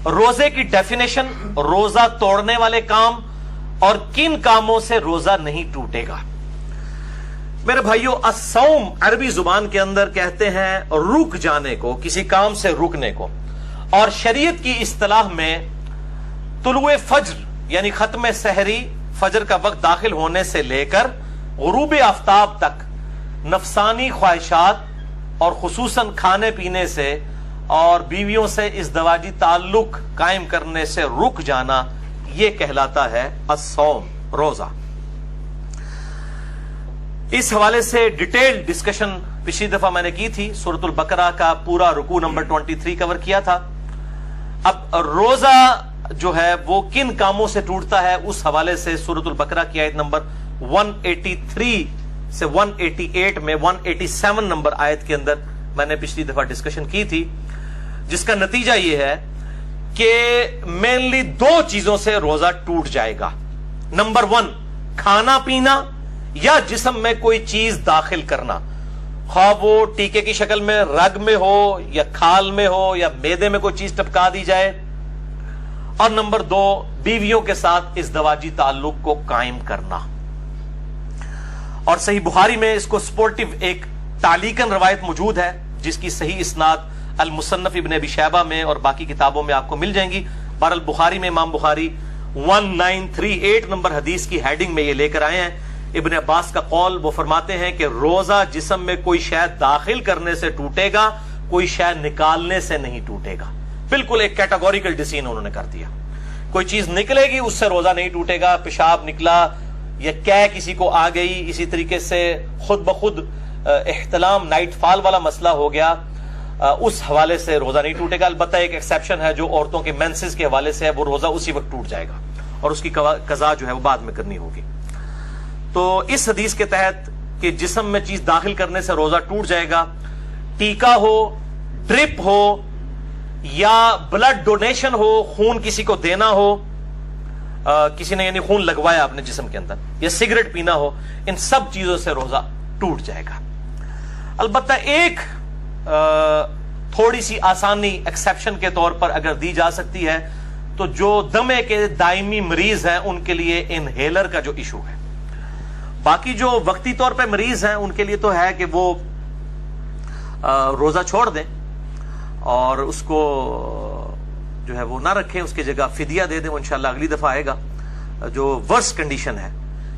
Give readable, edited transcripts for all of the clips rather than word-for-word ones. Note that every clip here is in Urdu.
روزے کی ڈیفینیشن، روزہ توڑنے والے کام اور کن کاموں سے روزہ نہیں ٹوٹے گا۔ میرے بھائیو، الصوم عربی زبان کے اندر کہتے ہیں رک جانے کو، کسی کام سے رکنے کو، اور شریعت کی اصطلاح میں طلوع فجر یعنی ختم سحری، فجر کا وقت داخل ہونے سے لے کر غروب آفتاب تک نفسانی خواہشات اور خصوصاً کھانے پینے سے اور بیویوں سے ازدواجی تعلق قائم کرنے سے رک جانا، یہ کہلاتا ہے الصوم، روزہ۔ اس حوالے سے ڈیٹیل ڈسکشن پچھلی دفعہ میں نے کی تھی، سورۃ البقرہ کا پورا رکوع نمبر 23 کور کیا تھا۔ اب روزہ جو ہے وہ کن کاموں سے ٹوٹتا ہے، اس حوالے سے سورۃ البقرہ کی آیت نمبر 183 سے 188 میں 187 نمبر آیت کے اندر میں نے پچھلی دفعہ ڈسکشن کی تھی، جس کا نتیجہ یہ ہے کہ مینلی 2 چیزوں سے روزہ ٹوٹ جائے گا۔ نمبر 1، کھانا پینا یا جسم میں کوئی چیز داخل کرنا، خواہ وہ ٹیکے کی شکل میں رگ میں ہو یا کھال میں ہو یا معدے میں کوئی چیز ٹپکا دی جائے، اور نمبر 2، بیویوں کے ساتھ ازدواجی تعلق کو قائم کرنا۔ اور صحیح بخاری میں اس کو سپورٹیو ایک تعلیقاً روایت موجود ہے، جس کی صحیح اسناد المصنف ابن ابی شیبہ میں اور باقی کتابوں میں آپ کو مل جائیں گی۔ بہرحال بخاری میں امام بخاری 1938 نمبر حدیث کی ہیڈنگ میں یہ لے کر آئے ہیں۔ ابن عباس کا قول، وہ فرماتے ہیں کہ روزہ جسم میں کوئی شے داخل کرنے سے ٹوٹے گا، کوئی شے نکالنے سے نہیں ٹوٹے گا۔ بالکل ایک کیٹاگوریکل ڈیسیژن انہوں نے کر دیا، کوئی چیز نکلے گی اس سے روزہ نہیں ٹوٹے گا، پیشاب نکلا یا کیا کسی کو آ گئی، اسی طریقے سے خود بخود احتلام نائٹ فال والا مسئلہ ہو گیا، اس حوالے سے روزہ نہیں ٹوٹے گا۔ البتہ ایک ایکسیپشن ہے جو عورتوں کے مینسز کے حوالے سے ہے، وہ روزہ اسی وقت ٹوٹ جائے گا اور اس کی قضا جو ہے وہ بعد میں کرنی ہوگی۔ تو اس حدیث کے تحت کہ جسم میں چیز داخل کرنے سے روزہ ٹوٹ جائے گا، ٹیکا ہو، ڈرپ ہو یا بلڈ ڈونیشن ہو، خون کسی کو دینا ہو، کسی نے یعنی خون لگوایا اپنے جسم کے اندر، یا سگریٹ پینا ہو، ان سب چیزوں سے روزہ ٹوٹ جائے گا۔ البتہ ایک تھوڑی سی آسانی ایکسیپشن کے طور پر اگر دی جا سکتی ہے تو جو دمے کے دائمی مریض ہیں ان کے لیے انہیلر کا جو ایشو ہے، باقی جو وقتی طور پہ مریض ہیں ان کے لیے تو ہے کہ وہ روزہ چھوڑ دیں اور اس کو جو ہے وہ نہ رکھیں، اس کی جگہ فدیہ دے دیں، وہ انشاءاللہ اگلی دفعہ آئے گا۔ جو ورس کنڈیشن ہے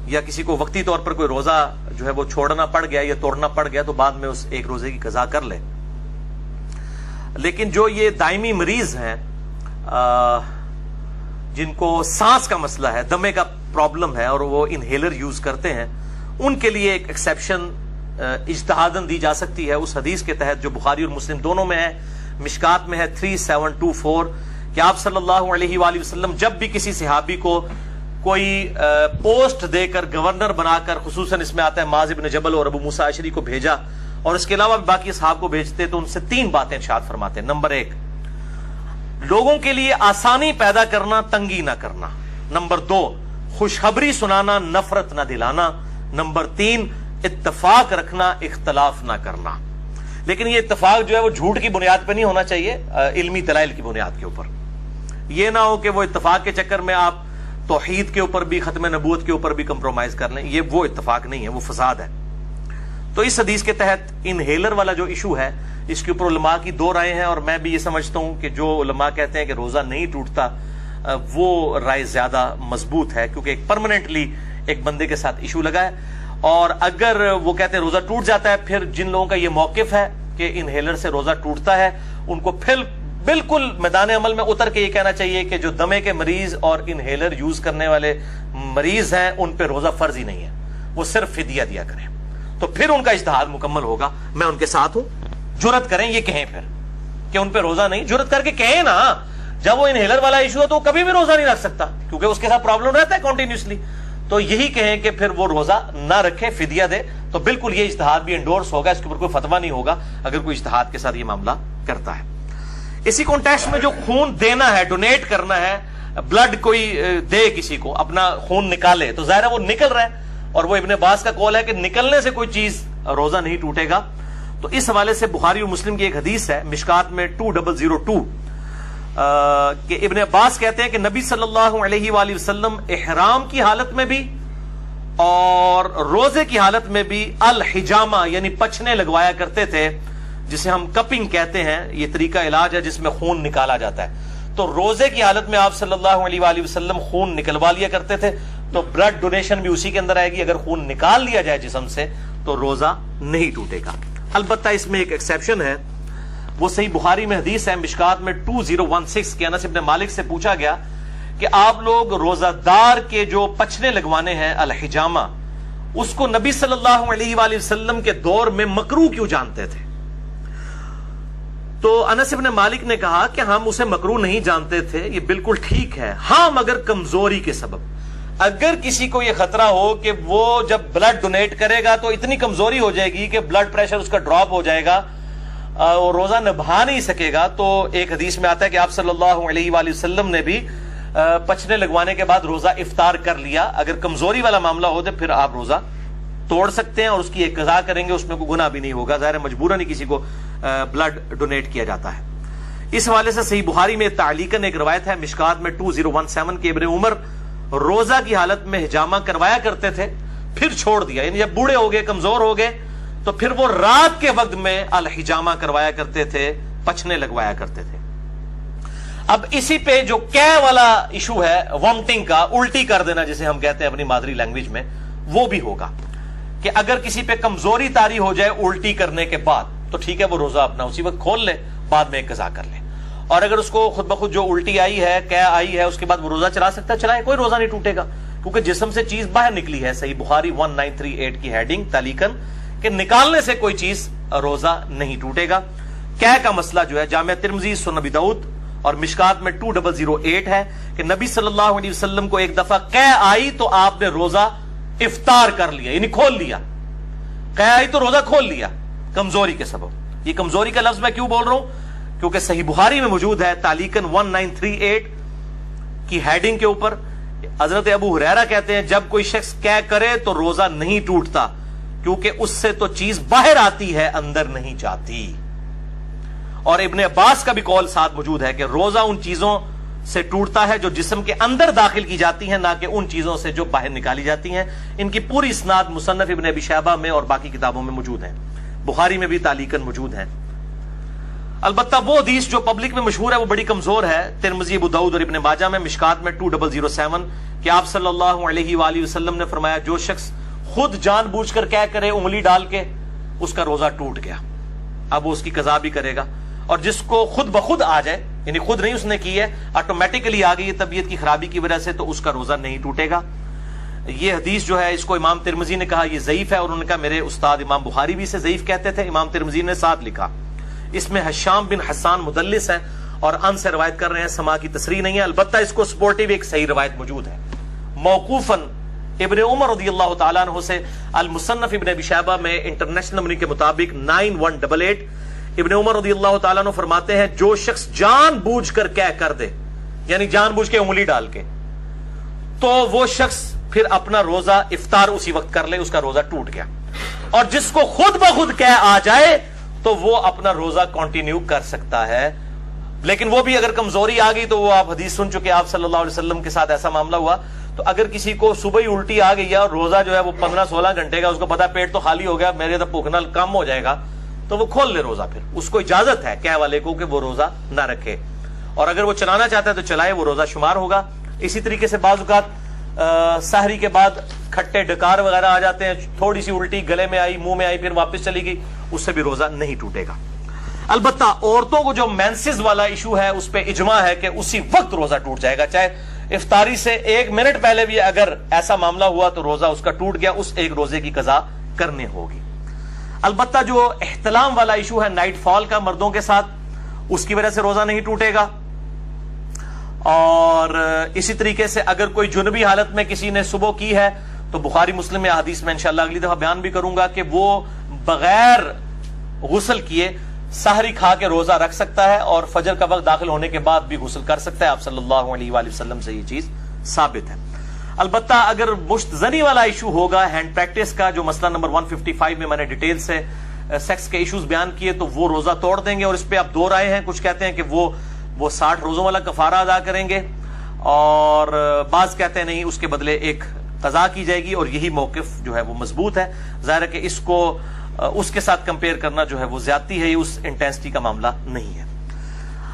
یا کسی کو وقتی طور پر کوئی روزہ جو ہے وہ چھوڑنا پڑ گیا یا توڑنا پڑ گیا تو بعد میں اس ایک روزے کی قضا کر لے۔ لیکن جو یہ دائمی مریض ہیں جن کو سانس کا مسئلہ ہے، دمے کا پرابلم ہے اور وہ انہیلر یوز کرتے ہیں، ان کے لیے ایک ایکسیپشن اجتہاداً دی جا سکتی ہے اس حدیث کے تحت جو بخاری اور مسلم دونوں میں ہے، مشکات میں ہے 3724، کہ آپ صلی اللہ علیہ وآلہ وسلم جب بھی کسی صحابی کو کوئی پوسٹ دے کر گورنر بنا کر، خصوصاً اس میں آتا ہے معاذ بن جبل اور ابو موسیٰ اشعری کو بھیجا، اور اس کے علاوہ بھی باقی اصحاب کو بھیجتے، تو ان سے 3 باتیں ارشاد فرماتے ہیں۔ نمبر 1، لوگوں کے لیے آسانی پیدا کرنا، تنگی نہ کرنا۔ نمبر 2، خوشخبری سنانا، نفرت نہ دلانا۔ نمبر 3، اتفاق رکھنا، اختلاف نہ کرنا۔ لیکن یہ اتفاق جو ہے وہ جھوٹ کی بنیاد پہ نہیں ہونا چاہیے، علمی دلائل کی بنیاد کے اوپر۔ یہ نہ ہو کہ وہ اتفاق کے چکر میں آپ توحید کے اوپر بھی، ختم نبوت کے اوپر بھی کمپرومائز کر لیں، یہ وہ اتفاق نہیں ہے، وہ فساد ہے۔ تو اس حدیث کے تحت انہیلر والا جو ایشو ہے، اس کے اوپر علماء کی 2 رائے ہیں، اور میں بھی یہ سمجھتا ہوں کہ جو علماء کہتے ہیں کہ روزہ نہیں ٹوٹتا، وہ رائے زیادہ مضبوط ہے، کیونکہ ایک پرماننٹلی ایک بندے کے ساتھ ایشو لگا ہے۔ اور اگر وہ کہتے ہیں روزہ ٹوٹ جاتا ہے، پھر جن لوگوں کا یہ موقف ہے کہ انہیلر سے روزہ ٹوٹتا ہے، ان کو پھر بالکل میدان عمل میں اتر کے یہ کہنا چاہیے کہ جو دمے کے مریض اور انہیلر یوز کرنے والے مریض ہیں ان پہ روزہ فرض ہی نہیں ہے، وہ صرف فدیہ دیا کریں، تو پھر ان کا اجتہاد مکمل ہوگا۔ میں ان کے ساتھ ہوں، جرت کریں یہ کہیں پھر کہ ان پہ روزہ نہیں، جرت کر کے کہیں نا، جب وہ انہیلر والا ایشو ہے تو وہ کبھی بھی روزہ نہیں رکھ سکتا کیونکہ اس کے ساتھ پرابلم رہتا ہے کنٹینیوسلی، تو یہی کہیں کہ پھر وہ روزہ نہ رکھے، فدیہ دے، تو بالکل یہ اجتہاد بھی انڈورس ہوگا، اس کے اوپر کوئی فتویٰ نہیں ہوگا اگر کوئی اجتہاد کے ساتھ یہ معاملہ کرتا ہے۔ اسی کانٹیکسٹ میں جو خون دینا ہے، ڈونیٹ کرنا ہے، بلڈ کوئی دے کسی کو، اپنا خون نکالے، تو ظاہر ہے وہ نکل رہا ہے، اور وہ ابن عباس کا قول ہے کہ نکلنے سے کوئی چیز روزہ نہیں ٹوٹے گا۔ تو اس حوالے سے بخاری اور مسلم کی ایک حدیث ہے، مشکات میں 2002، کہ ابن عباس کہتے ہیں کہ نبی صلی اللہ علیہ وآلہ وسلم احرام کی حالت میں بھی اور روزے کی حالت میں بھی الحجامہ یعنی پچھنے لگوایا کرتے تھے، جسے ہم کپنگ کہتے ہیں. یہ طریقہ علاج ہے جس میں خون نکالا جاتا ہے. تو روزے کی حالت میں آپ صلی اللہ علیہ وآلہ وسلم خون نکلوا لیا کرتے تھے. تو بلڈ ڈونیشن بھی اسی کے اندر آئے گی. اگر خون نکال لیا جائے جسم سے تو روزہ نہیں ٹوٹے گا. البتہ اس میں ایک ایکسیپشن ہے، وہ صحیح بخاری میں حدیث ہے مشکات میں 2016 کے انس ابن مالک سے پوچھا گیا کہ آپ لوگ روزہ دار کے جو پچھنے لگوانے ہیں الحجامہ، اس کو نبی صلی اللہ علیہ وآلہ وسلم کے دور میں مکروہ کیوں جانتے تھے؟ تو انس ابن مالک نے کہا کہ ہم اسے مکروہ نہیں جانتے تھے، یہ بالکل ٹھیک ہے، ہاں مگر کمزوری کے سبب. اگر کسی کو یہ خطرہ ہو کہ وہ جب بلڈ ڈونیٹ کرے گا تو اتنی کمزوری ہو جائے گی کہ بلڈ پریشر اس کا ڈراپ ہو جائے گا اور روزہ نبھا نہیں سکے گا، تو ایک حدیث میں آتا ہے کہ آپ صلی اللہ علیہ وآلہ وسلم نے بھی پچھنے لگوانے کے بعد روزہ افطار کر لیا. اگر کمزوری والا معاملہ ہو تو پھر آپ روزہ توڑ سکتے ہیں اور اس کی ایک قضا کریں گے، اس میں کوئی گناہ بھی نہیں ہوگا. ظاہر مجبوراً ہی کسی کو بلڈ ڈونیٹ کیا جاتا ہے. اس حوالے سے صحیح بخاری میں تعلیقاً ایک روایت ہے مشکات میں 2017 کے ابن عمر روزہ کی حالت میں حجامہ کروایا کرتے تھے، پھر چھوڑ دیا. یعنی جب بوڑھے ہو گئے، کمزور ہو گئے، تو پھر وہ رات کے وقت میں الحجامہ کروایا کرتے تھے، پچھنے لگوایا کرتے تھے. اب اسی پہ جو کہہ والا ایشو ہے وامٹنگ کا، الٹی کر دینا جسے ہم کہتے ہیں اپنی مادری لینگویج میں، وہ بھی ہوگا کہ اگر کسی پہ کمزوری طاری ہو جائے الٹی کرنے کے بعد تو ٹھیک ہے، وہ روزہ اپنا اسی وقت کھول لے، بعد میں ایک قضا کر لے. اور اگر اس کو خود بخود جو الٹی آئی ہے، کہہ آئی ہے، اس کے بعد وہ روزہ چلا سکتا ہے، چلائے، کوئی روزہ نہیں ٹوٹے گا کیونکہ جسم سے چیز باہر نکلی ہے. صحیح بخاری 1938 کی ہیڈنگ تعلیقاً کہ نکالنے سے کوئی چیز روزہ نہیں ٹوٹے گا. کہہ کا مسئلہ جو ہے جامع ترمذی، سنن ابی داؤد اور مشکات میں 2008 ہے کہ نبی صلی اللہ علیہ وسلم کو ایک دفعہ کہہ آئی تو آپ نے روزہ افطار کر لیا، یعنی کھول لیا. کہہ آئی تو روزہ کھول لیا کمزوری کے سبب. یہ کمزوری کا لفظ میں کیوں بول رہا ہوں؟ کیونکہ صحیح بخاری میں موجود ہے تعلیقاً 1938 کی ہیڈنگ کے اوپر. حضرت ابو ہریرہ کہتے ہیں جب کوئی شخص کہہ کرے تو روزہ نہیں ٹوٹتا کیونکہ اس سے تو چیز باہر آتی ہے، اندر نہیں جاتی. اور ابن عباس کا بھی قول ساتھ موجود ہے کہ روزہ ان چیزوں سے ٹوٹتا ہے جو جسم کے اندر داخل کی جاتی ہیں، نہ کہ ان چیزوں سے جو باہر نکالی جاتی ہیں. ان کی پوری اسناد مصنف ابن ابی شیبہ میں اور باقی کتابوں میں موجود ہیں، بخاری میں بھی تعلیقاً موجود ہیں. البتہ وہ حدیث جو پبلک میں مشہور ہے وہ بڑی کمزور ہے. ترمذی، ابو داؤد اور ابن ماجہ میں مشکات میں 2007 کہ آپ صلی اللہ علیہ وآلہ وسلم نے فرمایا جو شخص خود جان بوجھ کر کیا کرے انگلی ڈال کے، اس کا روزہ ٹوٹ گیا، اب وہ اس کی قضا بھی کرے گا. اور جس کو خود بخود آ جائے، یعنی خود نہیں اس نے کی ہے، آٹومیٹکلی آ گئی طبیعت کی خرابی کی وجہ سے، تو اس کا روزہ نہیں ٹوٹے گا. یہ حدیث جو ہے اس کو امام ترمذی نے کہا یہ ضعیف ہے، اور انہوں نے کہا میرے استاد امام بخاری بھی اسے ضعیف کہتے تھے. امام ترمذی نے ساتھ لکھا اس میں حشام بن حسان مدلس ہے اور ان سے روایت کر رہے ہیں، سما کی تصریح نہیں ہے. البتہ اس کو سپورٹیو ایک صحیح روایت موجود ہے موقوفاً ابن عمر رضی اللہ تعالیٰ عنہ سے. المصنف ابن ابی شیبہ میں انٹرنیشنل نمبر کے مطابق 9188 ابن عمر رضی اللہ تعالیٰ عنہ فرماتے ہیں جو شخص جان بوجھ کر کہہ کر دے، یعنی جان بوجھ کے انگلی ڈال کے، تو وہ شخص پھر اپنا روزہ افطار اسی وقت کر لے، اس کا روزہ ٹوٹ گیا. اور جس کو خود بخود کہہ آ جائے تو وہ اپنا روزہ کنٹینیو کر سکتا ہے. لیکن وہ بھی اگر کمزوری آ گئی تو وہ آپ حدیث سن چکے، آپ صلی اللہ علیہ وسلم کے ساتھ ایسا معاملہ ہوا. تو اگر کسی کو صبح ہی الٹی آ گئی ہے اور روزہ جو ہے وہ 15-16 گھنٹے کا، اس کو پتا پیٹ تو خالی ہو گیا، میرے تو بھوکنا کم ہو جائے گا، تو وہ کھول لے روزہ. پھر اس کو اجازت ہے کہہ والے کو کہ وہ روزہ نہ رکھے، اور اگر وہ چلانا چاہتا ہے تو چلائے، وہ روزہ شمار ہوگا. اسی طریقے سے بعض اوقات سحری کے بعد کھٹے ڈکار وغیرہ آ جاتے ہیں، تھوڑی سی الٹی گلے میں آئی، منہ میں آئی، پھر واپس چلی گئی، اس سے بھی روزہ نہیں ٹوٹے گا. البتہ عورتوں کو جو مینسز والا ایشو ہے اس پہ اجماع ہے کہ اسی وقت روزہ ٹوٹ جائے گا، چاہے افطاری سے 1 منٹ پہلے بھی اگر ایسا معاملہ ہوا تو روزہ اس کا ٹوٹ گیا، اس ایک روزے کی قضا کرنے ہوگی. البتہ جو احتلام والا ایشو ہے نائٹ فال کا مردوں کے ساتھ، اس کی وجہ سے روزہ نہیں ٹوٹے گا. اور اسی طریقے سے اگر کوئی جنبی حالت میں کسی نے صبح کی ہے تو بخاری مسلم میں حدیث میں انشاءاللہ اگلی دفعہ بیان بھی کروں گا کہ وہ بغیر غسل کیے سحری کھا کے روزہ رکھ سکتا ہے اور فجر کا وقت داخل ہونے کے بعد بھی غسل کر سکتا ہے. آپ صلی اللہ علیہ وآلہ وسلم سے یہ چیز ثابت ہے. البتہ اگر مشت زنی والا ایشو ہوگا ہینڈ پریکٹس کا، جو مسئلہ نمبر 155 میں میں نے ڈیٹیل سے سیکس کے ایشوز بیان کیے، تو وہ روزہ توڑ دیں گے. اور اس پہ اب 2 رائے ہیں، کچھ کہتے ہیں کہ وہ وہ 60 روزوں والا کفارہ ادا کریں گے، اور بعض کہتے ہیں نہیں، اس کے بدلے ایک قضا کی جائے گی، اور یہی موقف جو ہے وہ مضبوط ہے۔ ظاہر ہے کہ اس کو اس کے ساتھ کمپیئر کرنا جو ہے وہ زیادتی ہے، یہ اس انٹینسٹی کا معاملہ نہیں ہے۔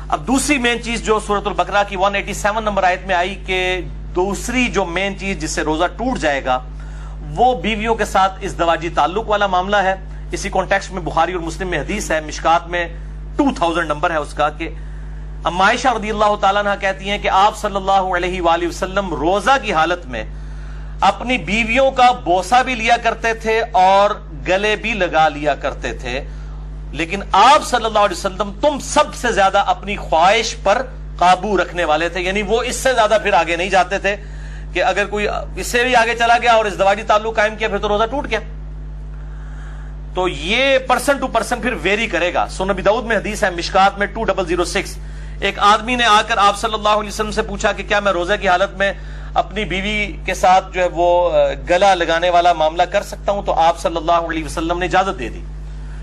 اب دوسری مین چیز جو سورۃ البقرہ کی 187 نمبر آیت میں آئی کہ دوسری جو مین چیز جس سے روزہ ٹوٹ جائے گا وہ بیویوں کے ساتھ ازدواجی تعلق والا معاملہ ہے۔ اسی کانٹیکسٹ میں بخاری اور مسلم میں حدیث ہے، مشکات میں 2000 نمبر ہے اس کا، کہ اما عائشہ رضی اللہ تعالیٰ عنہ کہتی ہیں کہ آپ صلی اللہ علیہ وآلہ وسلم روزہ کی حالت میں اپنی بیویوں کا بوسہ بھی لیا کرتے تھے اور گلے بھی لگا لیا کرتے تھے، لیکن آپ صلی اللہ علیہ وسلم تم سب سے زیادہ اپنی خواہش پر قابو رکھنے والے تھے، یعنی وہ اس سے زیادہ پھر آگے نہیں جاتے تھے کہ اگر کوئی اس سے بھی آگے چلا گیا اور ازدواجی تعلق قائم کیا پھر تو روزہ ٹوٹ گیا۔ تو یہ پرسن ٹو پرسن پھر ویری کرے گا۔ سنن ابی داؤد میں حدیث ہے، مشکات میں 2006، ایک آدمی نے آ کر آپ صلی اللہ علیہ وسلم سے پوچھا کہ کیا میں روزہ کی حالت میں اپنی بیوی کے ساتھ جو ہے وہ گلا لگانے والا معاملہ کر سکتا ہوں؟ تو آپ صلی اللہ علیہ وسلم نے اجازت دے دی۔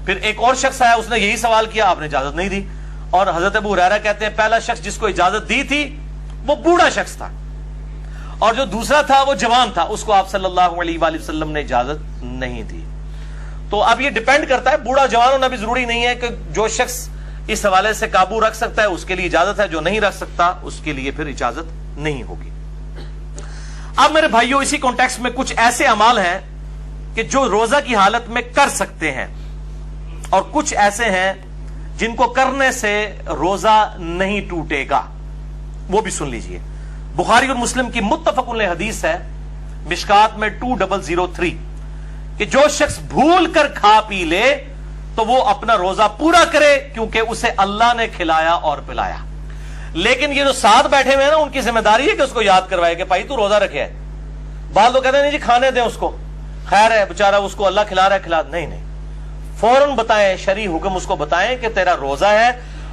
پھر ایک اور شخص آیا، اس نے یہی سوال کیا، آپ نے اجازت نہیں دی، اور حضرت ابو ہریرہ کہتے ہیں پہلا شخص جس کو اجازت دی تھی وہ بوڑھا شخص تھا، اور جو دوسرا تھا وہ جوان تھا، اس کو آپ صلی اللہ علیہ وآلہ وسلم نے اجازت نہیں دی۔ تو اب یہ ڈیپینڈ کرتا ہے، بوڑھا جوان ہونا بھی ضروری نہیں ہے، کہ جو شخص اس حوالے سے قابو رکھ سکتا ہے اس کے لیے اجازت ہے، جو نہیں رکھ سکتا اس کے لیے پھر اجازت نہیں ہوگی۔ اب میرے بھائیوں، اسی کانٹیکسٹ میں کچھ ایسے اعمال ہیں کہ جو روزہ کی حالت میں کر سکتے ہیں، اور کچھ ایسے ہیں جن کو کرنے سے روزہ نہیں ٹوٹے گا، وہ بھی سن لیجئے۔ بخاری اور مسلم کی متفق علیہ حدیث ہے، مشکات میں 2003، کہ جو شخص بھول کر کھا پی لے تو وہ اپنا روزہ پورا کرے، کیونکہ اسے اللہ نے کھلایا اور پلایا۔ لیکن یہ جو ساتھ بیٹھے ہوئے ہیں نا، ان کی ذمہ داری ہے کہ اس کو یاد کروائے کہ بھائی تو روزہ رکھے ہے۔ بعض لوگ کہتے ہیں نہیں جی کھانے دیں اس کو، خیر ہے بیچارہ، اس کو اللہ کھلا رہا ہے، کھلا نہیں، فوراً بتائیں، شرعی حکم اس کو بتائیں کہ تیرا روزہ ہے،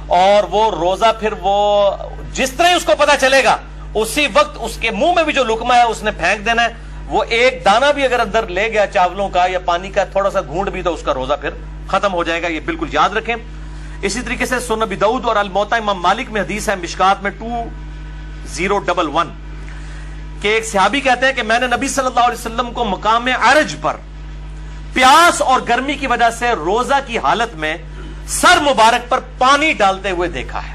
اور وہ روزہ پھر وہ جس طرح اس کو پتا چلے گا اسی وقت اس کے منہ میں بھی جو لقمہ ہے اس نے پھینک دینا ہے۔ وہ ایک دانہ بھی اگر اندر لے گیا چاولوں کا یا پانی کا تھوڑا سا گھونٹ بھی، تو اس کا روزہ پھر ختم ہو جائے گا، یہ بالکل یاد رکھیں۔ اسی طریقے سے سنن ابی داؤد اور الموطا امام مالک میں حدیث ہے، مشکات میں 2011، کہ ایک صحابی کہتے ہیں کہ میں نے نبی صلی اللہ علیہ وسلم کو مقام عرج پر پیاس اور گرمی کی وجہ سے روزہ کی حالت میں سر مبارک پر پانی ڈالتے ہوئے دیکھا ہے۔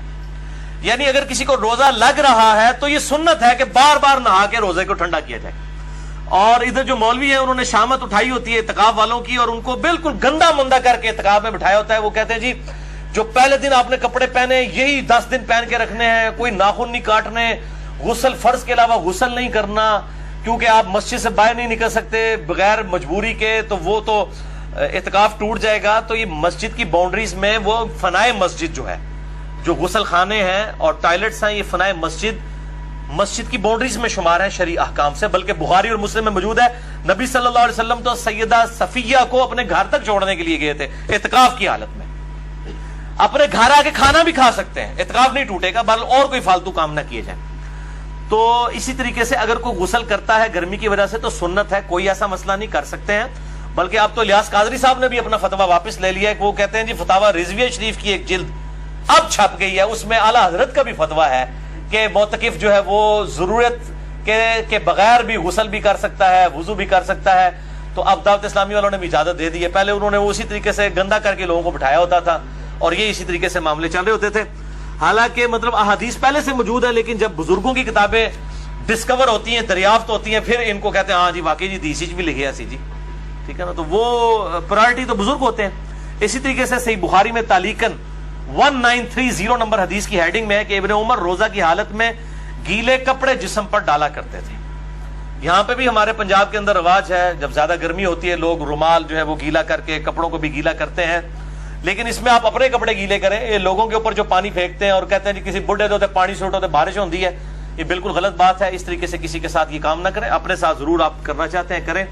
یعنی اگر کسی کو روزہ لگ رہا ہے تو یہ سنت ہے کہ بار بار نہا کے روزے کو ٹھنڈا کیا جائے۔ اور ادھر جو مولوی ہیں انہوں نے شامت اٹھائی ہوتی ہے اعتکاف والوں کی، اور ان کو بالکل گندا مندہ کر کے اعتکاف میں بٹھایا ہوتا ہے۔ وہ کہتے ہیں جی جو پہلے دن آپ نے کپڑے پہنے یہی 10 دن پہن کے رکھنے ہیں، کوئی ناخن نہیں کاٹنے، غسل فرض کے علاوہ غسل نہیں کرنا، کیونکہ آپ مسجد سے باہر نہیں نکل سکتے بغیر مجبوری کے، تو وہ تو اعتکاف ٹوٹ جائے گا۔ تو یہ مسجد کی باؤنڈریز میں وہ فنائے مسجد جو ہے، جو غسل خانے ہیں اور ٹوائلٹس ہیں، یہ فنائے مسجد کی باؤنڈریز میں شمار ہے شرعی احکام سے۔ بلکہ بخاری اور مسلم میں موجود ہے، نبی صلی اللہ علیہ وسلم تو سیدہ صفیہ کو اپنے گھر تک چھوڑنے کے لیے گئے تھے اعتکاف کی حالت میں۔ اپنے گھر آ کے کھانا بھی کھا سکتے ہیں، اعتکاف نہیں ٹوٹے گا، بل اور کوئی فالتو کام نہ کیے جائیں۔ تو اسی طریقے سے اگر کوئی غسل کرتا ہے گرمی کی وجہ سے تو سنت ہے، کوئی ایسا مسئلہ نہیں، کر سکتے ہیں۔ بلکہ اب تو الیاس قادری صاحب نے بھی اپنا فتویٰ واپس لے لیا ہے، کہ وہ کہتے ہیں جی فتاویٰ رضویہ شریف کی ایک جلد اب چھپ گئی ہے، اس میں اعلیٰ حضرت کا بھی فتویٰ ہے کہ معتکف جو ہے وہ ضرورت کے بغیر بھی غسل بھی کر سکتا ہے، وضو بھی کر سکتا ہے۔ تو اب دعوت اسلامی والوں نے بھی اجازت دے دی ہے۔ پہلے انہوں نے اسی طریقے سے گندا کر کے لوگوں کو بٹھایا ہوتا تھا، اور یہ اسی طریقے سے معاملے چل رہے ہوتے تھے۔ حالانکہ مطلب احادیث پہلے سے موجود ہے، لیکن جب بزرگوں کی کتابیں ڈسکور ہوتی ہیں، دریافت ہوتی ہیں، پھر ان کو کہتے ہیں ہاں جی واقعی جی دیسی بھی لکھے ایسی جی، ٹھیک ہے نا، تو وہ پرائرٹی تو بزرگ ہوتے ہیں۔ اسی طریقے سے صحیح بخاری میں تعلیقاً 1930 نمبر حدیث کی ہیڈنگ میں ہے کہ ابن عمر روزہ کی حالت میں گیلے کپڑے جسم پر ڈالا کرتے تھے۔ یہاں پہ بھی ہمارے پنجاب کے اندر رواج ہے، جب زیادہ گرمی ہوتی ہے لوگ رومال جو ہے وہ گیلا کر کے کپڑوں کو بھی گیلا کرتے ہیں، لیکن اس میں آپ اپنے کپڑے گیلے کریں۔ یہ لوگوں کے اوپر جو پانی پھینکتے ہیں اور کہتے ہیں جی کسی بڈھے دے پانی سے اٹھو بارش ہوتی ہے، یہ بالکل غلط بات ہے۔ اس طریقے سے کسی کے ساتھ یہ کام نہ کریں، اپنے ساتھ ضرور آپ کرنا چاہتے ہیں کریں،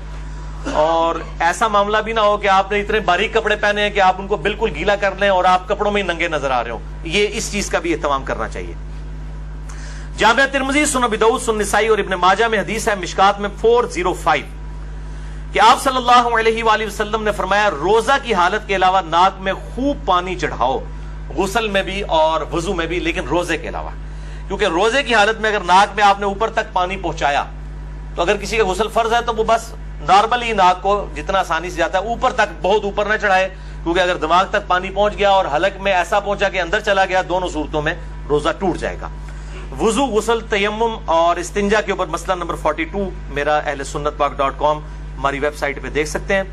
اور ایسا معاملہ بھی نہ ہو کہ آپ نے اتنے باریک کپڑے پہنے ہیں کہ آپ ان کو بالکل گیلا کر لیں اور آپ کپڑوں میں ہی ننگے نظر آ رہے ہوں۔ یہ اس چیز کا بھی اہتمام کرنا چاہیے۔ جامعہ ترمذی، سنن ابی داؤد، سنن نسائی اور ابن ماجہ میں حدیث ہے، مشکات میں 405، کہ آپ صلی اللہ علیہ وآلہ وسلم نے فرمایا روزہ کی حالت کے علاوہ ناک میں خوب پانی چڑھاؤ غسل میں بھی اور وضو میں بھی، لیکن روزے کے علاوہ، کیونکہ روزے کی حالت میں اگر ناک میں آپ نے اوپر تک پانی پہنچایا تو اگر کسی کا غسل فرض ہے تو وہ بس نارملی ناک کو جتنا آسانی سے جاتا ہے اوپر تک، بہت اوپر نہ چڑھائے، کیونکہ اگر دماغ تک پانی پہنچ گیا اور حلق میں ایسا پہنچا کہ اندر چلا گیا، دونوں صورتوں میں روزہ ٹوٹ جائے گا۔ وضو، غسل، تیمم اور استنجا کے اوپر مسئلہ نمبر 42 میرا اہل سنت پاک .com ہماری ویب سائٹ پہ دیکھ سکتے ہیں۔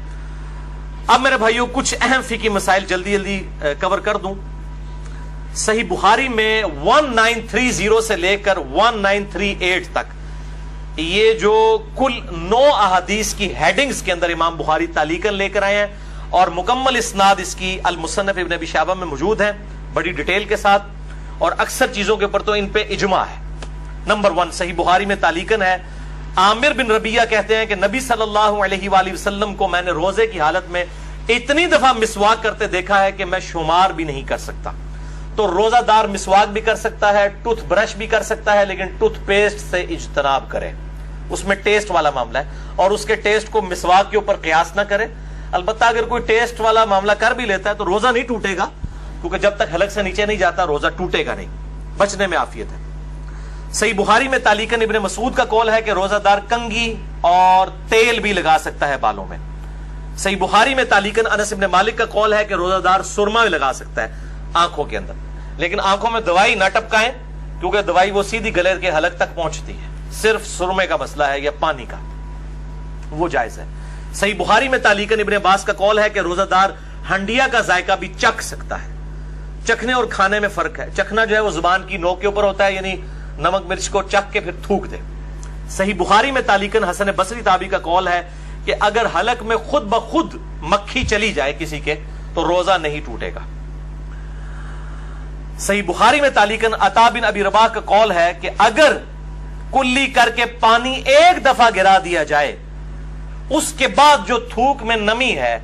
اب میرے بھائیوں کچھ اہم فقہی مسائل جلدی کور کر دوں۔ صحیح بخاری میں 1930 سے لے کر 1938 تک یہ جو کل 9 احادیث کی ہیڈنگز کے اندر امام بخاری تعلیقاً لے کر آئے ہیں، اور مکمل اسناد اس کی المصنف ابن ابی شیبہ میں موجود ہے بڑی ڈیٹیل کے ساتھ، اور اکثر چیزوں کے اوپر تو ان پہ اجماع ہے۔ نمبر 1 صحیح بخاری میں تعلیقاً ہے، عامر بن ربیعہ کہتے ہیں کہ نبی صلی اللہ علیہ وآلہ وسلم کو میں نے روزے کی حالت میں اتنی دفعہ مسواک کرتے دیکھا ہے کہ میں شمار بھی نہیں کر سکتا۔ تو روزہ دار مسواک بھی کر سکتا ہے، ٹوتھ برش بھی کر سکتا ہے، لیکن ٹوتھ پیسٹ سے اجتناب کرے، اس میں ٹیسٹ والا معاملہ ہے، اور اس کے ٹیسٹ کو مسواک کے اوپر قیاس نہ کرے۔ البتہ اگر کوئی ٹیسٹ والا معاملہ کر بھی لیتا ہے تو روزہ نہیں ٹوٹے گا، کیونکہ جب تک حلق سے نیچے نہیں جاتا روزہ ٹوٹے گا نہیں، بچنے میں عافیت ہے۔ صحیح بخاری میں تعلیقاً ابن مسعود کا قول ہے کہ روزہ دار کنگھی اور تیل بھی لگا سکتا ہے بالوں میں۔ صحیح بخاری میں تعلیقاً انس بن مالک کا قول ہے کہ روزہ دار سرما بھی لگا سکتا ہے آنکھوں کے اندر، لیکن آنکھوں میں دوائی نہ ٹپکائیں، کیونکہ دوائی وہ سیدھی گلے کے حلق تک پہنچتی ہے، صرف سرمے کا مسئلہ ہے یا پانی کا، وہ جائز ہے۔ صحیح بخاری میں تعلیقاً ابن عباس کا قول ہے کہ روزہ دار ہنڈیا کا ذائقہ بھی چکھ سکتا ہے۔ چکھنے اور کھانے میں فرق ہے، چکھنا جو ہے وہ زبان کی نوک کے اوپر ہوتا ہے، یعنی نمک مرچ کو چکھ کے پھر تھوک دے۔ صحیح بخاری میں تعلیقاً حسن بصری تابعی کا قول ہے کہ اگر حلق میں خود بخود مکھی چلی جائے کسی کے تو روزہ نہیں ٹوٹے گا۔ صحیح بخاری میں تعلیقاً عطا بن ابی رباح کا قول ہے کہ اگر کلی کر کے پانی ایک دفعہ گرا دیا جائے، اس کے بعد جو تھوک میں نمی ہے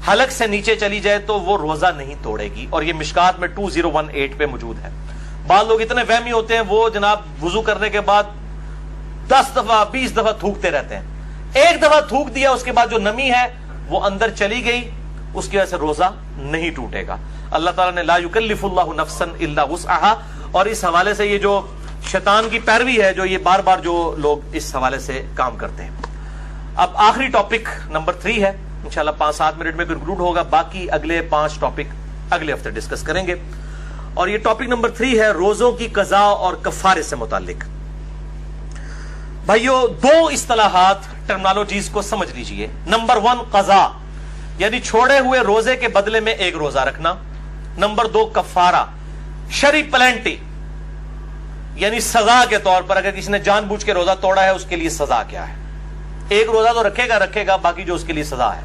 حلق سے نیچے چلی جائے تو وہ روزہ نہیں توڑے گی، اور یہ مشکات میں 2018 پہ موجود ہے۔ بعض لوگ اتنے وہمی ہوتے ہیں، وہ جناب وضو کرنے کے بعد 10 دفعہ 20 دفعہ تھوکتے رہتے ہیں، ایک دفعہ تھوک دیا اس کے بعد جو نمی ہے وہ اندر چلی گئی، اس کی وجہ سے روزہ نہیں ٹوٹے گا۔ اللہ تعالیٰ نے لا یکلف اللہ نفسا الا وسعها، اور اس حوالے سے یہ جو شیطان کی پیروی ہے جو یہ بار بار جو لوگ اس حوالے سے کام کرتے ہیں۔ اب آخری ٹاپک نمبر 3 ہے، انشاءاللہ 5-7 منٹ میں کنکلوڈ ہوگا، باقی اگلے 5 ٹاپک اگلے ہفتے ڈسکس کریں گے، اور یہ ٹاپک نمبر 3 ہے روزوں کی قضا اور کفارے سے متعلق۔ بھائیو 2 اصطلاحات ٹرمنالوجیز کو سمجھ لیجئے۔ نمبر 1 قضا، یعنی چھوڑے ہوئے روزے کے بدلے میں ایک روزہ رکھنا۔ نمبر 2 کفارہ، شرعی پلینٹی، یعنی سزا کے طور پر اگر کسی نے جان بوجھ کے روزہ توڑا ہے اس کے لیے سزا کیا ہے۔ ایک روزہ تو رکھے گا، باقی جو اس کے لیے سزا ہے۔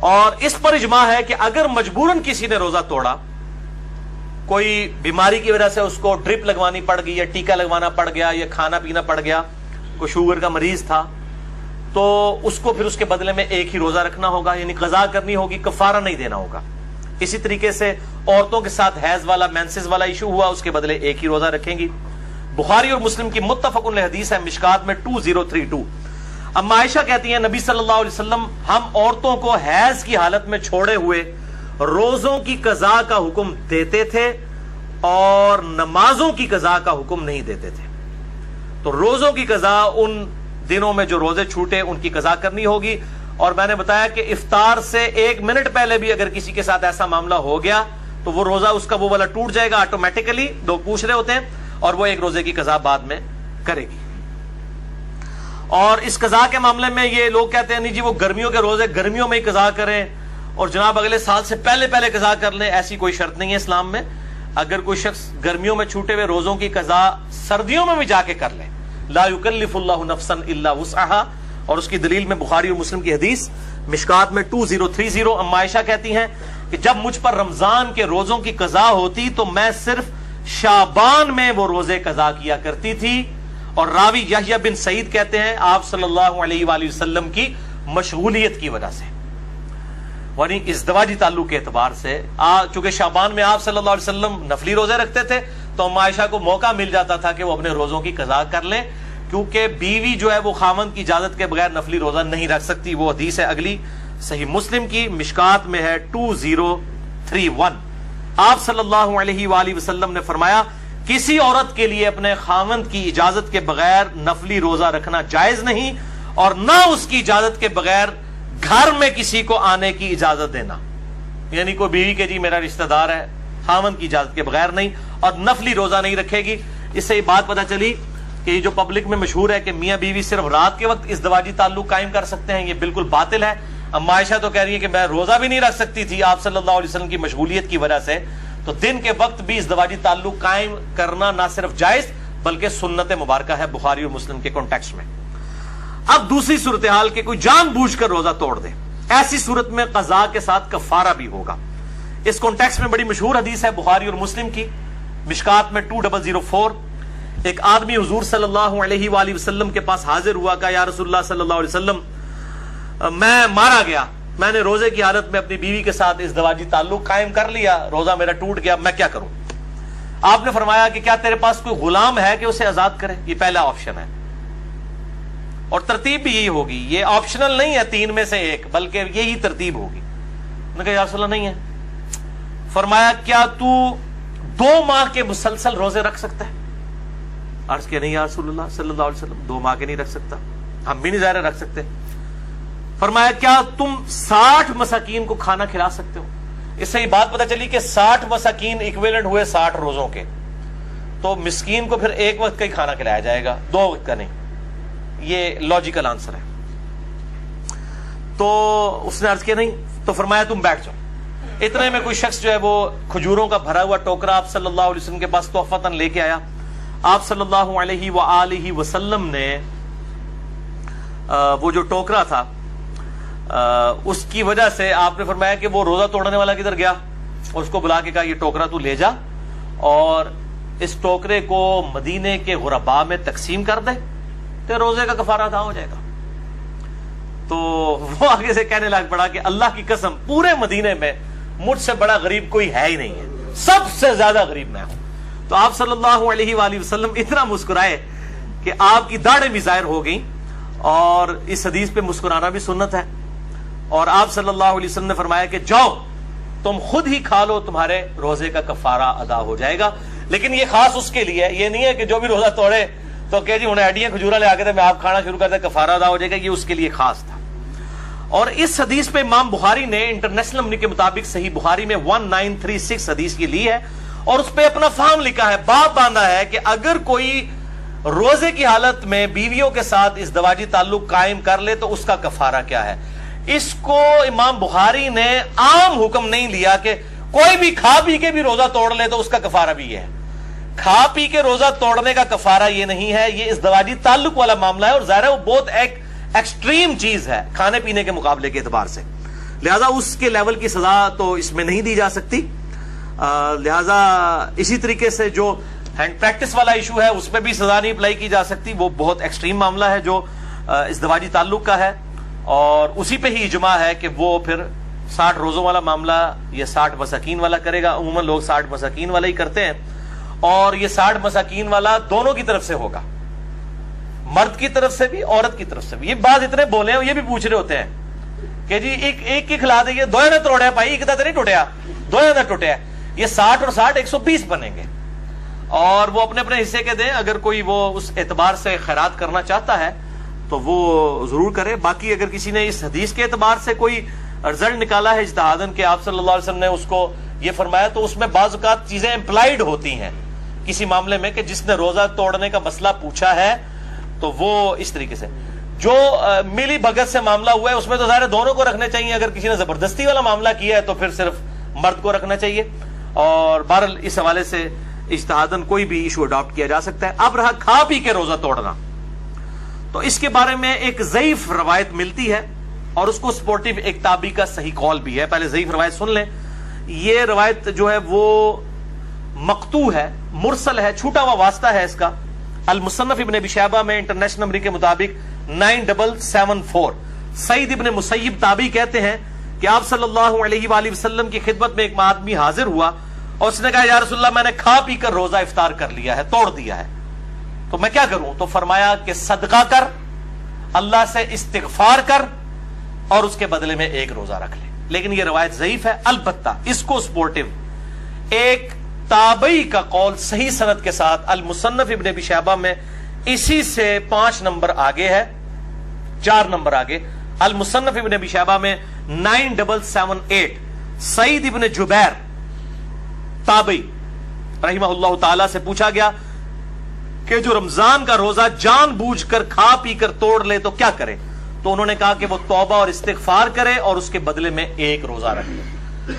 اور اس پر اجماع ہے کہ اگر مجبوراً کسی نے روزہ توڑا، کوئی بیماری کی وجہ سے اس کو ڈرپ لگوانی پڑ گئی یا ٹیکا لگوانا پڑ گیا یا کھانا پینا پڑ گیا، کوئی شوگر کا مریض تھا، تو اس کو پھر اس کے بدلے میں ایک ہی روزہ رکھنا ہوگا، یعنی قضا کرنی ہوگی، کفارہ نہیں دینا ہوگا۔ اسی طریقے سے عورتوں کے ساتھ حیض والا مینسز والا ایشو ہوا، اس کے بدلے ایک ہی روزہ رکھیں گی۔ بخاری اور مسلم کی متفق علیہ حدیث ہے مشکات میں 2032۔ اما عائشہ کہتی ہیں نبی صلی اللہ علیہ وسلم ہم عورتوں کو حیض کی حالت میں چھوڑے ہوئے روزوں کی قضا کا حکم دیتے تھے اور نمازوں کی قضا کا حکم نہیں دیتے تھے۔ تو روزوں کی قضا ان دنوں میں جو روزے چھوٹے ان کی قضا کرنی ہوگی، اور میں نے بتایا کہ افطار سے 1 منٹ پہلے بھی اگر کسی کے ساتھ ایسا معاملہ ہو گیا تو وہ روزہ اس کا وہ والا ٹوٹ جائے گا آٹومیٹیکلی۔ لوگ پوچھ رہے ہوتے ہیں، اور وہ ایک روزے کی قضا بعد میں کرے گی۔ اور اس قضا کے معاملے میں یہ لوگ کہتے ہیں نہیں جی وہ گرمیوں کے روزے گرمیوں میں ہی قضا کریں اور جناب اگلے سال سے پہلے قضا کر لیں، ایسی کوئی شرط نہیں ہے اسلام میں۔ اگر کوئی شخص گرمیوں میں چھوٹے ہوئے روزوں کی قضا سردیوں میں بھی جا کے کر لے، لا یکلف اللہ نفسا الا وسعها، اور اس کی دلیل میں بخاری اور مسلم کی حدیث مشکات میں 2030۔ اما عائشہ کہتی ہیں کہ جب مجھ پر رمضان کے روزوں کی قضا ہوتی تو میں صرف شعبان میں وہ روزے قضا کیا کرتی تھی، اور راوی یحییٰ بن سعید کہتے ہیں آپ صلی اللہ علیہ وآلہ وسلم کی مشغولیت کی وجہ سے، یعنی ازدواجی تعلق کے اعتبار سے، چونکہ شعبان میں آپ صلی اللہ علیہ وسلم نفلی روزے رکھتے تھے تو اما عائشہ کو موقع مل جاتا تھا کہ وہ اپنے روزوں کی قضا کر لیں، کیونکہ بیوی جو ہے وہ خاوند کی اجازت کے بغیر نفلی روزہ نہیں رکھ سکتی۔ وہ حدیث ہے اگلی صحیح مسلم کی مشکات میں ہے 20 3:1 آپ صلی اللہ علیہ وآلہ وسلم نے فرمایا کسی عورت کے لیے اپنے خاوند کی اجازت کے بغیر نفلی روزہ رکھنا جائز نہیں، اور نہ اس کی اجازت کے بغیر گھر میں کسی کو آنے کی اجازت دینا. یعنی کوئی بیوی کے جی میرا رشتہ دار ہے، خاوند کی اجازت کے بغیر نہیں، اور نفلی روزہ نہیں رکھے گی. اس سے یہ بات پتہ چلی کہ یہ جو پبلک میں مشہور ہے کہ میاں بیوی صرف رات کے وقت ازدواجی تعلق قائم کر سکتے ہیں، یہ بالکل باطل ہے. اما عائشہ تو کہہ رہی ہے کہ میں روزہ بھی نہیں رکھ سکتی تھی آپ صلی اللہ علیہ وسلم کی مشغولیت کی وجہ سے. تو دن کے وقت بھی ازدواجی تعلق قائم کرنا نہ صرف جائز بلکہ سنت مبارکہ ہے بخاری اور مسلم کے کانٹیکسٹ میں. اب دوسری صورتحال کہ کوئی جان بوجھ کر روزہ توڑ دے، ایسی صورت میں قضاء کے ساتھ کفارہ بھی ہوگا. اس کانٹیکسٹ میں بڑی مشہور حدیث ہے بخاری اور مسلم کی، مشکات میں 2004. ایک آدمی حضور صلی اللہ علیہ وآلہ وسلم کے پاس حاضر ہوا، کہا یا رسول اللہ صلی اللہ علیہ وسلم میں مارا گیا، میں نے روزے کی حالت میں اپنی بیوی کے ساتھ ازدواجی تعلق قائم کر لیا، روزہ میرا ٹوٹ گیا، میں کیا کروں؟ آپ نے فرمایا کہ کیا تیرے پاس کوئی غلام ہے کہ اسے آزاد کرے؟ یہ پہلا آپشن ہے، اور ترتیب بھی یہی ہوگی، یہ آپشنل نہیں ہے 3 میں سے 1 بلکہ یہی ترتیب ہوگی. انہوں نے کہا یا رسول اللہ نہیں ہے. فرمایا کیا تو 2 ماہ کے مسلسل روزے رکھ سکتا ہے؟ عرض کیا نہیں یا رسول اللہ صلی اللہ علیہ وسلم 2 ماہ کے نہیں رکھ سکتا، ہم بھی نہیں ظاہر رکھ سکتے. فرمایا کیا تم 60 مساکین کو کھانا کھلا سکتے ہو؟ اس سے یہ بات پتہ چلی کہ 60 مساکین ایکویلنٹ ہوئے 60 روزوں کے، تو مسکین کو پھر 1 وقت کا ہی کھانا کھلایا جائے گا، 2 وقت کا نہیں. یہ لاجیکل آنسر ہے. تو اس نے عرض کیا نہیں، تو فرمایا تم بیٹھ جاؤ. اتنے میں کوئی شخص جو ہے وہ کھجوروں کا بھرا ہوا ٹوکرا آپ صلی اللہ علیہ وسلم کے پاس تحفتاً لے کے آیا. آپ صلی اللہ علیہ وآلہ وسلم نے وہ جو ٹوکرا تھا اس کی وجہ سے آپ نے فرمایا کہ وہ روزہ توڑنے والا کدھر گیا، اور اس کو بلا کے کہا یہ ٹوکرا تو لے جا اور اس ٹوکرے کو مدینے کے غرباء میں تقسیم کر دے تو روزے کا کفارہ ادا ہو جائے گا. تو وہ آگے سے کہنے لگ پڑا کہ اللہ کی قسم پورے مدینے میں مجھ سے بڑا غریب کوئی ہے ہی نہیں ہے، سب سے زیادہ غریب میں ہوں. تو آپ صلی اللہ علیہ وآلہ وسلم اتنا مسکرائے کہ آپ کی داڑھیں بھی ظاہر ہو گئیں، اور اس حدیث پہ مسکرانا بھی سنت ہے. اور آپ صلی اللہ علیہ وسلم نے فرمایا کہ جاؤ تم خود ہی کھا لو، تمہارے روزے کا کفارہ ادا ہو جائے گا. لیکن یہ خاص اس کے لیے ہے، یہ نہیں ہے کہ جو بھی روزہ توڑے تو کہ جی انہیں ایڈیاں کھجورا لے آ کے میں آپ کھانا شروع کر دیں کفارہ ادا ہو جائے گا، یہ اس کے لیے خاص تھا. اور اس حدیث پہ امام بخاری نے انٹرنیشنل نمبر کے مطابق صحیح بخاری میں 1936 حدیث کی لی ہے، اور اس پہ اپنا فہم لکھا ہے، باب باندھا ہے کہ اگر کوئی روزے کی حالت میں بیویوں کے ساتھ ازدواجی تعلق قائم کر لے تو اس کا کفارہ کیا ہے. اس کو امام بخاری نے عام حکم نہیں لیا کہ کوئی بھی کھا پی کے بھی روزہ توڑ لے تو اس کا کفارہ بھی یہ ہے. کھا پی کے روزہ توڑنے کا کفارہ یہ نہیں ہے، یہ ازدواجی تعلق والا معاملہ ہے، اور ظاہر ہے وہ بہت ایک ایکسٹریم چیز ہے کھانے پینے کے مقابلے کے اعتبار سے، لہذا اس کے لیول کی سزا تو اس میں نہیں دی جا سکتی. لہذا اسی طریقے سے جو ہینڈ پریکٹس والا ایشو ہے اس پہ بھی سزا نہیں اپلائی کی جا سکتی، وہ بہت ایکسٹریم معاملہ ہے جو ازدواجی تعلق کا ہے، اور اسی پہ ہی اجماع ہے کہ وہ پھر 60 روزوں والا معاملہ یہ 60 مساکین والا کرے گا. عموماً لوگ 60 مساکین والا ہی کرتے ہیں، اور یہ 60 مساکین والا دونوں کی طرف سے ہوگا، مرد کی طرف سے بھی عورت کی طرف سے بھی. یہ بات اتنے بولے ہیں، یہ بھی پوچھ رہے ہوتے ہیں کہ جی ایک کی کھلا دیں گے، دو نے توڑیا بھائی، ایک تو نہیں ٹوٹیا، دو نے ٹوٹیا. یہ 60 اور 60 120 بنیں گے، اور وہ اپنے اپنے حصے کے دیں. اگر کوئی وہ اس اعتبار سے خیرات کرنا چاہتا ہے تو وہ ضرور کرے. باقی اگر کسی نے اس حدیث کے اعتبار سے کوئی رزلٹ نکالا ہے اجتہاداً کہ آپ صلی اللہ علیہ وسلم نے اس کو یہ فرمایا، تو اس میں بعض اوقات چیزیں امپلائڈ ہوتی ہیں کسی معاملے میں کہ جس نے روزہ توڑنے کا مسئلہ پوچھا ہے تو وہ اس طریقے سے جو ملی بھگت سے معاملہ ہوا ہے اس میں تو ظاہر دونوں کو رکھنے چاہیے. اگر کسی نے زبردستی والا معاملہ کیا ہے تو پھر صرف مرد کو رکھنا چاہیے. اور بہرحال اس حوالے سے اجتہاداً کوئی بھی ایشو اڈاپٹ کیا جا سکتا ہے. اب رہا کھا پی کے روزہ توڑنا، تو اس کے بارے میں ایک ضعیف روایت ملتی ہے، اور اس کو سپورٹیو ایک تابعی کا صحیح قول بھی ہے. پہلے ضعیف روایت سن لیں. یہ روایت جو ہے وہ مقطوع ہے، مرسل ہے، چھوٹا ہوا واسطہ ہے اس کا. المصنف ابن ابی شیبہ میں انٹرنیشنل نمبر کے مطابق 9774 سعید ابن مسیب تابعی کہتے ہیں کہ آپ صلی اللہ علیہ وآلہ وسلم کی خدمت میں ایک آدمی حاضر ہوا اور اس نے کہا یا رسول اللہ میں نے کھا پی کر روزہ افطار کر لیا ہے، توڑ دیا ہے، تو میں کیا کروں؟ تو فرمایا کہ صدقہ کر، اللہ سے استغفار کر، اور اس کے بدلے میں ایک روزہ رکھ لے. لیکن یہ روایت ضعیف ہے. البتہ اس کو سپورٹو ایک تابعی کا قول صحیح سند کے ساتھ المصنف ابن ابی شیبہ میں اسی سے 5 نمبر آگے ہے, 4 نمبر آگے. المصنف ابن ابی شیبہ میں 9778 سعید ابن جبیر تابعی رحمہ اللہ تعالی سے پوچھا گیا کہ جو رمضان کا روزہ جان بوجھ کر کھا پی کر توڑ لے تو کیا کرے؟ تو انہوں نے کہا کہ وہ توبہ اور استغفار کرے اور اس کے بدلے میں ایک روزہ رکھ لے.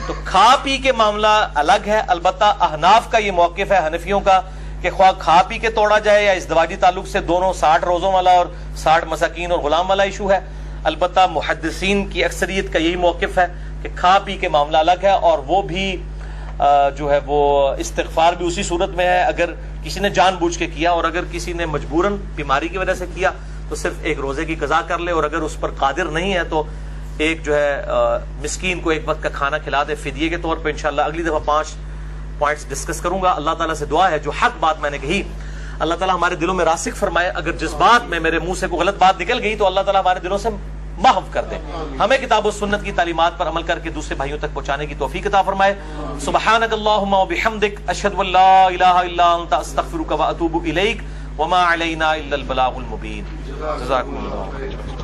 تو کھا پی کے معاملہ الگ ہے. البتہ احناف کا یہ موقف ہے, حنفیوں کا, کہ خواہ کھا پی کے توڑا جائے یا ازدواجی تعلق سے, دونوں 60 روزوں والا اور 60 مساکین اور غلام والا ایشو ہے. البتہ محدثین کی اکثریت کا یہی موقف ہے کہ کھا پی کے معاملہ الگ ہے, اور وہ بھی جو ہے وہ استغفار بھی اسی صورت میں ہے اگر کسی نے جان بوجھ کے کیا, اور اگر کسی نے مجبوراً بیماری کی وجہ سے کیا تو صرف ایک روزے کی قضا کر لے, اور اگر اس پر قادر نہیں ہے تو ایک جو ہے مسکین کو ایک وقت کا کھانا کھلا دے فدیے کے طور پہ. انشاءاللہ اگلی دفعہ 5 پوائنٹس ڈسکس کروں گا. اللہ تعالیٰ سے دعا ہے جو حق بات میں نے کہی اللہ تعالیٰ ہمارے دلوں میں راسخ فرمائے. اگر جس بات میں میرے منہ سے کوئی غلط بات نکل گئی تو اللہ تعالیٰ ہمارے دلوں سے محو کر دے. ہمیں کتاب و سنت کی تعلیمات پر عمل کر کے دوسرے بھائیوں تک پہنچانے کی توفیق عطا فرمائے. سبحانک اللہم و بحمدک اشہد ان لا الہ الا انت استغفرک و اتوب الیک وما علینا الا البلاغ المبین. جزاکم اللہ.